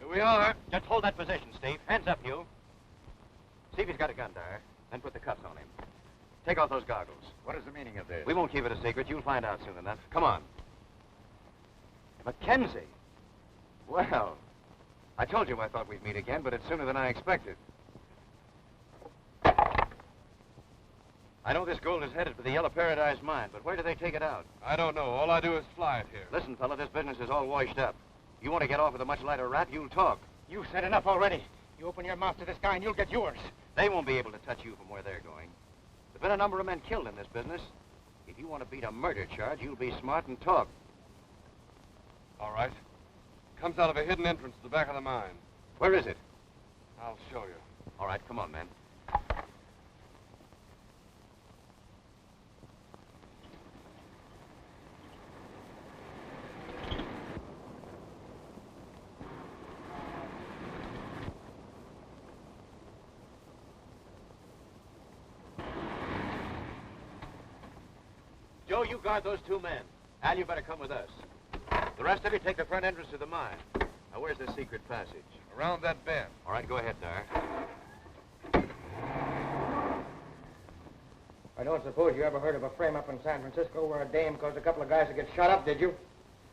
We are. Just hold that position, Steve. Hands up, you. See if he's got a gun there. Then put the cuffs on him. Take off those goggles. What is the meaning of this? We won't keep it a secret. You'll find out soon enough. Come on. Mackenzie. Well, I told you I thought we'd meet again, but it's sooner than I expected. I know this gold is headed for the Yellow Paradise mine, but where do they take it out? I don't know. All I do is fly it here. Listen, fella, this business is all washed up. You want to get off with a much lighter rap, you'll talk. You've said enough already. You open your mouth to this guy and you'll get yours. They won't be able to touch you from where they're going. There've been a number of men killed in this business. If you want to beat a murder charge, you'll be smart and talk. All right. Comes out of a hidden entrance at the back of the mine. Where is it? I'll show you. All right, come on, man. Joe, you guard those 2 men. Al, you better come with us. The rest of you take the front entrance to the mine. Now, where's the secret passage? Around that bend. All right, go ahead, Dar. I don't suppose you ever heard of a frame up in San Francisco where a dame caused a couple of guys to get shot up, did you?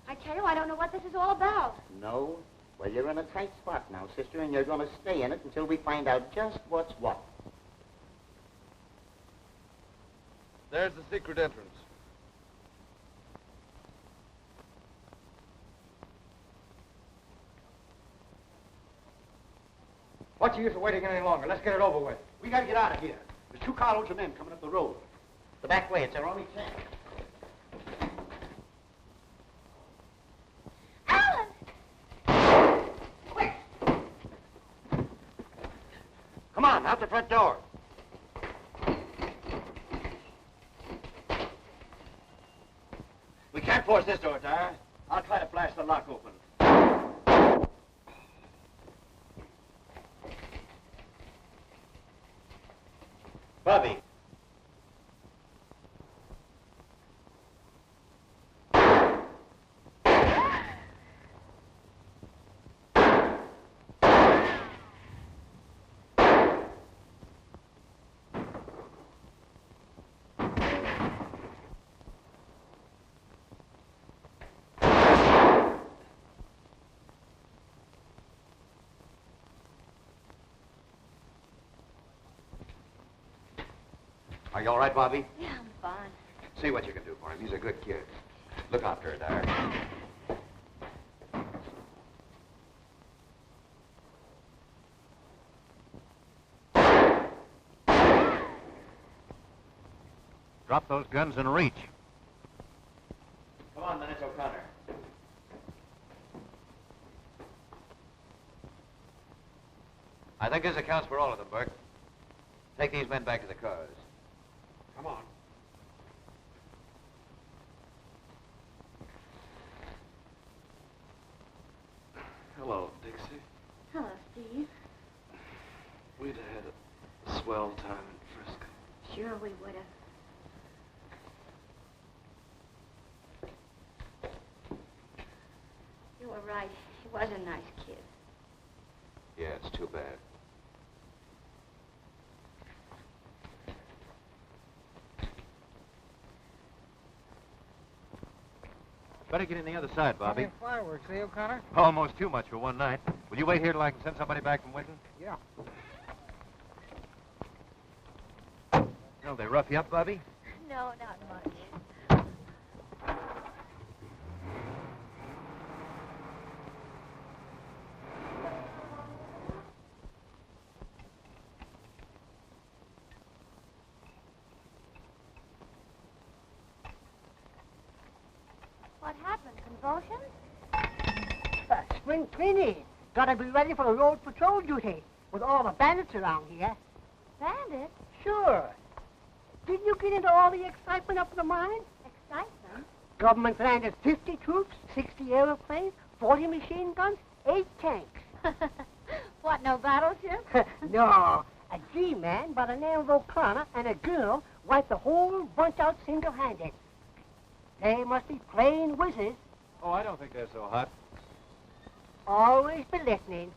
I tell you, I don't know what this is all about. No? Well, you're in a tight spot now, sister, and you're going to stay in it until we find out just what's what. There's the secret entrance. What's the use of waiting any longer? Let's get it over with. We got to get out of here. There's 2 carloads of men coming up the road. The back way, it's our only chance. Alan! Quick! Come on, out the front door. We can't force this door, Dar. I'll try to blast the lock open. Bobby. Are you all right, Bobby? Yeah, I'm fine. See what you can do for him. He's a good kid. Look after her, Dyer. Drop those guns and reach. Come on, then, it's O'Connor. I think this accounts for all of them, Burke. Take these men back to the cars. Come on. Hello, Dixie. Hello, Steve. We'd have had a swell time in Frisco. Sure we would have. You were right. He was a nice kid. Yeah, it's too bad. Better get in the other side, Bobby. Fireworks, eh, O'Connor? Almost too much for one night. Will you wait here till I can send somebody back from Winton? Yeah. No, they rough you up, Bobby? No, not much. What happened? Convulsions? Spring cleaning. Gotta be ready for road patrol duty with all the bandits around here. Bandits? Sure. Didn't you get into all the excitement up in the mine? Excitement? Government landed 50 troops, 60 airplanes, 40 machine guns, 8 tanks. What, no battleship? No. A G-man by the name of O'Connor and a girl wiped the whole bunch out single-handed. They must be plain whizzes. Oh, I don't think they're so hot. Always be listening.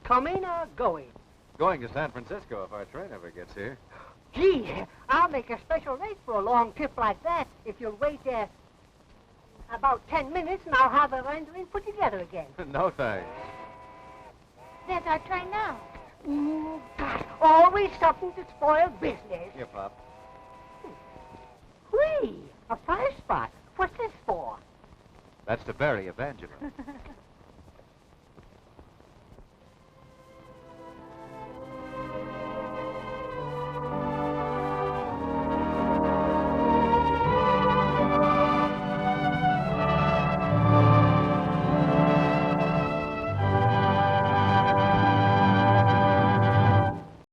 Coming or going? Going to San Francisco if our train ever gets here. Gee, I'll make a special rate for a long trip like that if you'll wait about 10 minutes and I'll have the rendering put together again. No thanks. There's our train now. Gosh, always something to spoil business. Here, Pop. Whee! A fire spot. What's this for? That's to bury Evangeline.